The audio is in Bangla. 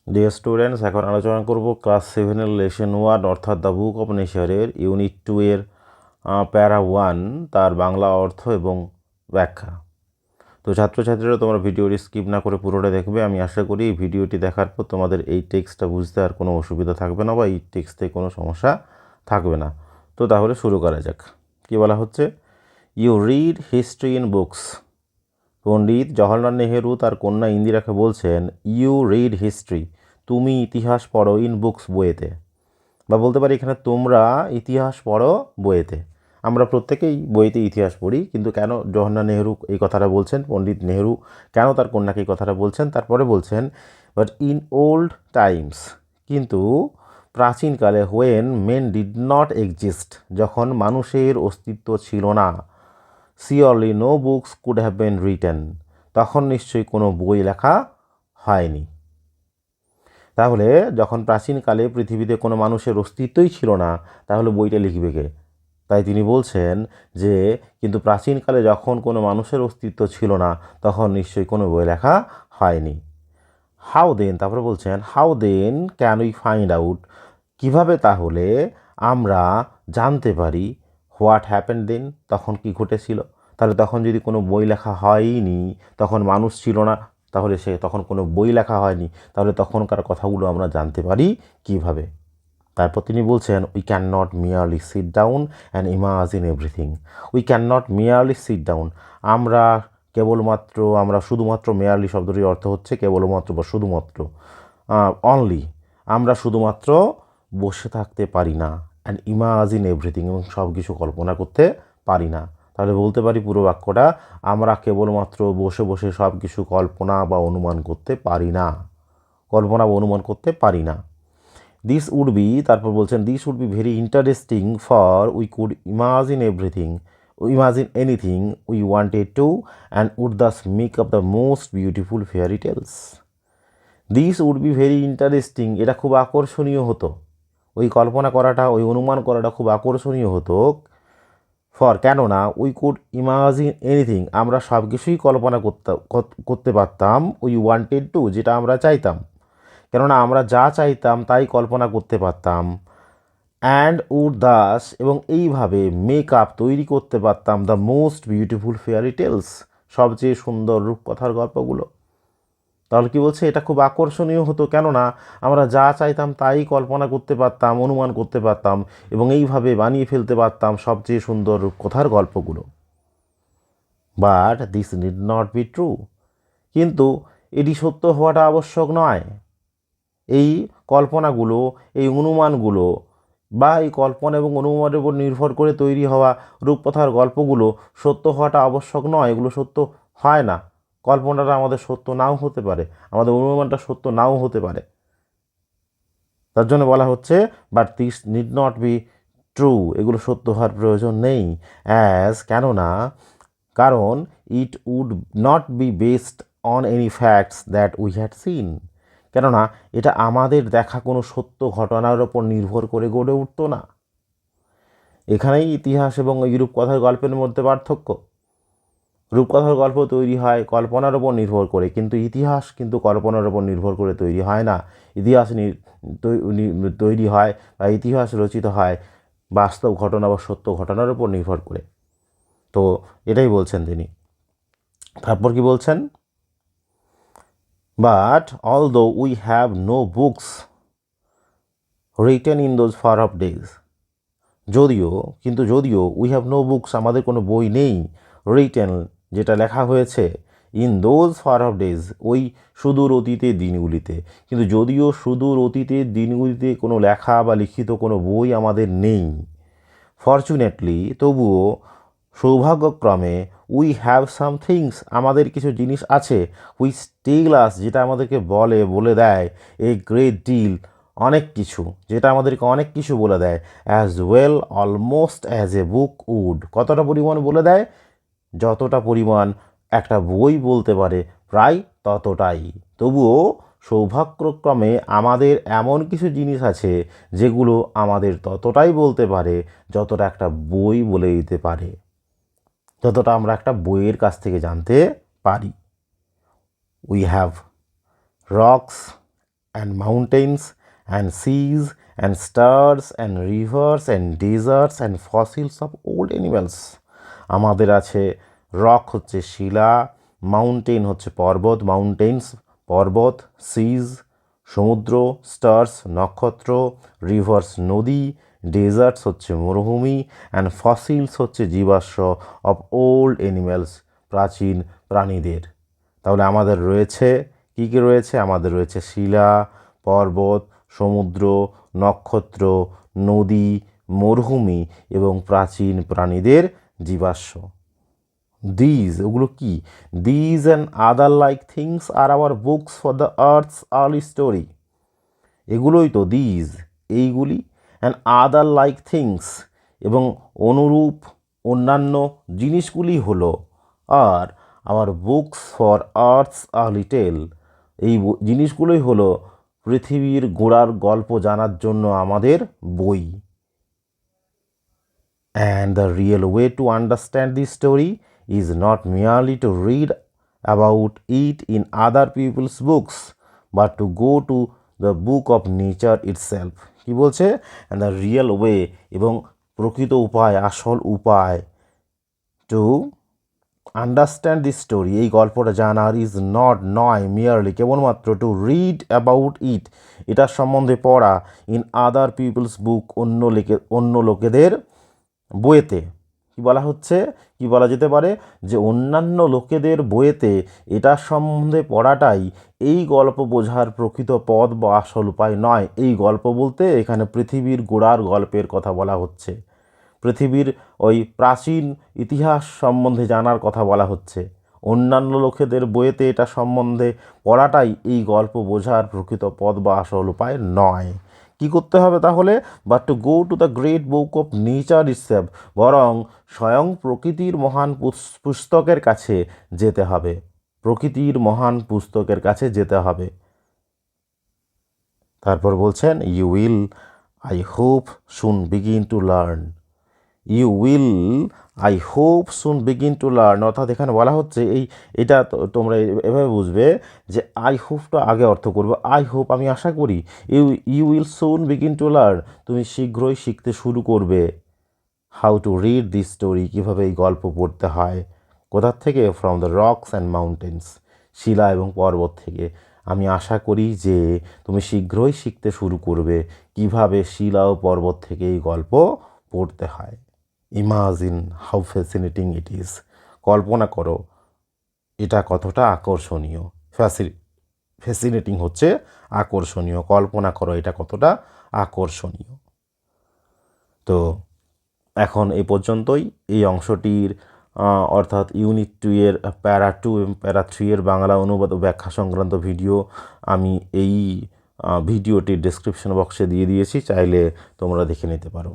ডিয়ার স্টুডেন্টস, এখন আলোচনা করব ক্লাস 7-এর লেসন 1 অর্থাৎ দ্য বুক অফ নেচারের ইউনিট 2 এর প্যারা 1 তার বাংলা অর্থ এবং ব্যাখ্যা। তো ছাত্রছাত্রীরা তোমরা ভিডিওটি স্কিপ না করে পুরোটা দেখবে। আমি আশা করি এই ভিডিওটি দেখার পর তোমাদের এই টেক্সটটা বুঝতে আর কোনো অসুবিধা থাকবে না বা এই টেক্সটে কোনো সমস্যা থাকবে না। তো তাহলে শুরু করা যাক। কী বলা হচ্ছে? You read history in books. Pandit Jawaharlal Nehru তার কন্যা ইন্দিরাকে বলছেন, ইউ রিড হিস্ট্রি, তুমি ইতিহাস পড়ো, ইন বুকস, বইয়েতে। বা বলতে পারি এখানে তোমরা ইতিহাস পড়ো বইয়েতে। আমরা প্রত্যেকেই বইতে ইতিহাস পড়ি, কিন্তু কেন জওহরলাল নেহেরু এই কথাটা বলছেন, পণ্ডিত নেহেরু কেন তার কন্যাকে এই কথাটা বলছেন? তারপরে বলছেন, বাট ইন ওল্ড টাইমস, কিন্তু প্রাচীনকালে, when men did not exist, যখন মানুষের অস্তিত্ব ছিল না, surely no books could have been written, তখন নিশ্চয়ই কোনো বই লেখা হয়নি। তাহলে যখন প্রাচীনকালে পৃথিবীতে কোনো মানুষের অস্তিত্বই ছিল না, তাহলে বইটা লিখবে কে? তাই তিনি বলছেন যে কিন্তু প্রাচীনকালে যখন কোনো মানুষের অস্তিত্ব ছিল না, তখন নিশ্চয়ই কোনো বই লেখা হয়নি। হাউ দেন, তারপরে বলছেন, how then can we find out, কীভাবে তাহলে আমরা জানতে পারি, হোয়াট হ্যাপেন দেন, তখন কি ঘটেছিল। তাহলে তখন যদি কোনো বই লেখা হয়নি, তখন মানুষ ছিল না, তাহলে তখন কোনো বই লেখা হয়নি, তাহলে তখনকার কথাগুলো আমরা জানতে পারি কিভাবে? তারপর তিনি বলছেন, we can not merely sit down and imagine everything. We can not merely sit down, আমরা শুধুমাত্র, মেয়ারলি শব্দটির অর্থ হচ্ছে কেবলমাত্র বা শুধুমাত্র, অনলি, আমরা শুধুমাত্র বসে থাকতে পারি না, অ্যান্ড ইমাজিন এভরিথিং, এবং সব কিছু কল্পনা করতে পারি না। তাহলে বলতে পারি পুরো বাক্যটা, আমরা কেবলমাত্র বসে বসে সব কিছু কল্পনা বা অনুমান করতে পারি না, দিস উড বি, তারপর বলছেন, this would be very interesting for we could imagine anything we wanted to and would thus make up the most beautiful fairy tales. This would be very interesting, এটা খুব আকর্ষণীয় হতো, ওই কল্পনা করাটা, ওই অনুমান করাটা খুব আকর্ষণীয় হতো। কেননা উই কুড ইমাজিন এনিথিং, আমরা সব কিছুই কল্পনা করতে পারতাম, উই ওয়ান্টেড টু, যেটা আমরা চাইতাম, কেননা আমরা যা চাইতাম তাই কল্পনা করতে পারতাম, অ্যান্ড উড দাস, এবং এইভাবে মেক আপ, তৈরি করতে পারতাম, the most beautiful fairy tales, সবচেয়ে সুন্দর রূপকথার গল্পগুলো। তাহলে কি বলছে? এটা খুব আকর্ষণীয় হতো, কেননা আমরা যা চাইতাম তাই কল্পনা করতে পারতাম, অনুমান করতে পারতাম, এবং এইভাবে বানিয়ে ফেলতে পারতাম সবচেয়ে সুন্দর রূপকথার গল্পগুলো। But this need not be true, কিন্তু এটি সত্য হওয়াটা আবশ্যক নয়। এই কল্পনাগুলো, এই অনুমানগুলো, বা এই কল্পনা এবং অনুমানের উপর নির্ভর করে তৈরি হওয়া রূপকথার গল্পগুলো সত্য হওয়াটা আবশ্যক নয়, এগুলো সত্য হয় না। কল্পনাটা আমাদের সত্য নাও হতে পারে, আমাদের অনুমানটা সত্য নাও হতে পারে। তার জন্য বলা হচ্ছে, but this need not be true, এগুলো সত্য হওয়ার প্রয়োজন নেই, কেননা, কারণ it would not be based on any facts that we had seen, কেননা এটা আমাদের দেখা কোনো সত্য ঘটনার ওপর নির্ভর করে গড়ে উঠতো না। এখানেই ইতিহাস এবং এই রূপকথার গল্পের মধ্যে পার্থক্য। রূপকথার গল্প তৈরি হয় কল্পনার ওপর নির্ভর করে, কিন্তু ইতিহাস কিন্তু কল্পনার ওপর নির্ভর করে তৈরি হয় না। ইতিহাস তৈরি হয় বা ইতিহাস রচিত হয় বাস্তব ঘটনা বা সত্য ঘটনার উপর নির্ভর করে। তো এটাই বলছেন তিনি। তারপর কি বলছেন? But although we have no books written in those far of days, যদিও উই হ্যাভ নো বুকস, আমাদের কোনো বই নেই, রিটেন, যেটা লেখা হয়েছে, in those far of days, ওই সুদূর অতীতের দিনগুলিতে, কিন্তু যদিও সুদূর অতীতের দিনগুলিতে কোনো লেখা বা লিখিত কোনো বই আমাদের নেই, ফরচুনেটলি, তবুও সৌভাগ্যক্রমে, উই হ্যাভ সাম থিংস, আমাদের কিছু জিনিস আছে, হুইচ টেল আস, যেটা আমাদেরকে বলে দেয়, এ গ্রেট ডিল, অনেক কিছু, যেটা আমাদেরকে অনেক কিছু বলে দেয়, as well almost as a book would, কতটা পরিমাণ বলে দেয়? যতটা পরিমাণ একটা বই বলতে পারে, প্রায় ততটাই। তবুও সৌভাগ্যক্রমে আমাদের এমন কিছু জিনিস আছে যেগুলো আমাদের ততটাই বলতে পারে যতটা একটা বই বলে দিতে পারে, যতটা আমরা একটা বইয়ের কাছ থেকে জানতে পারি। We have rocks and mountains and seas and stars and rivers and deserts and fossils of old animals. আমাদের আছে রক হচ্ছে শিলা, মাউন্টেন হচ্ছে পর্বত, মাউন্টেন্স পর্বত, সিজ সমুদ্র, স্টার্স নক্ষত্র, রিভার্স নদী, ডেজার্টস হচ্ছে মরুভূমি, অ্যান্ড ফসিলস হচ্ছে জীবাশ্ম অফ ওল্ড অ্যানিম্যালস প্রাচীন প্রাণীদের। তাহলে আমাদের রয়েছে কী কী রয়েছে? আমাদের রয়েছে শিলা, পর্বত, সমুদ্র, নক্ষত্র, নদী, মরুভূমি এবং প্রাচীন প্রাণীদের জীবাশ্ম। ওগুলো কি? These and other like things are our books for the earth's early story. এগুলোই তো এইগুলি, অ্যান্ড আদার লাইক থিংস এবং অনুরূপ অন্যান্য জিনিসগুলি হলো are our books for earth's early tale. এই জিনিসগুলোই হলো পৃথিবীর গোড়ার গল্প জানার জন্য আমাদের বই। And the real way to understand this story is not merely to read about it in other people's books, but to go to the book of nature itself. কি বলছে? And the real way এবং প্রকৃত উপায়, আসল উপায় to আন্ডারস্ট্যান্ড দিস স্টোরি, এই গল্পটা জানার, ইজ নয় মিয়ারলি কেবলমাত্র টু রিড অ্যাবাউট ইট, এটার সম্বন্ধে পড়া, ইন আদার পিপলস বুক অন্য লোকেদের বইয়েতে। কি বলা হচ্ছে? কি বলা যেতে পারে? যে অন্যান্য লোকেদের বইয়েতে এটার সম্বন্ধে পড়াটাই এই গল্প বোঝার প্রকৃত পথ বা আসল উপায় নয়। এই গল্প বলতে এখানে পৃথিবীর গোড়ার গল্পের কথা বলা হচ্ছে, পৃথিবীর ওই প্রাচীন ইতিহাস সম্বন্ধে জানার কথা বলা হচ্ছে। অন্যান্য লোকেদের বইয়েতে এটা সম্বন্ধে পড়াটাই এই গল্প বোঝার প্রকৃত পথ বা আসল উপায় নয়। কি করতে হবে তাহলে? But to go to the great book of nature itself, বরং স্বয়ং প্রকৃতির মহান পুস্তকের কাছে যেতে হবে, প্রকৃতির মহান পুস্তকের কাছে যেতে হবে। তারপর বলছেন you will I hope soon begin to learn. You will I hope soon begin to learn, অর্থাৎ এখানে বলা হচ্ছে এটা তোমরা এভাবে বুঝবে যে আই হোপটা আগে অর্থ করবে। আই হোপ আমি আশা করি, you will soon begin to learn তুমি শীঘ্রই শিখতে শুরু করবে। How to read this story, কীভাবে এই গল্প পড়তে হয়। কোথার থেকে? From the rocks and mountains, শিলা এবং পর্বত থেকে। আমি আশা করি যে তুমি শীঘ্রই শিখতে শুরু করবে কিভাবে শিলা ও পর্বত থেকে এই গল্প পড়তে হয়। Imagine how fascinating it is, কল্পনা করো এটা কতটা আকর্ষণীয়। ফ্যাসিনেটিং হচ্ছে আকর্ষণীয়, কল্পনা করো এটা কতটা আকর্ষণীয়। তো এখন এই পর্যন্তই এই অংশটির অর্থাৎ ইউনিট 2 এর প্যারা 2 এবং প্যারা 3 এর বাংলা অনুবাদ ও ব্যাখ্যা সংক্রান্ত ভিডিও আমি এই ভিডিওটির ডেসক্রিপশন বক্সে দিয়ে দিয়েছি, চাইলে তোমরা দেখে নিতে পারো।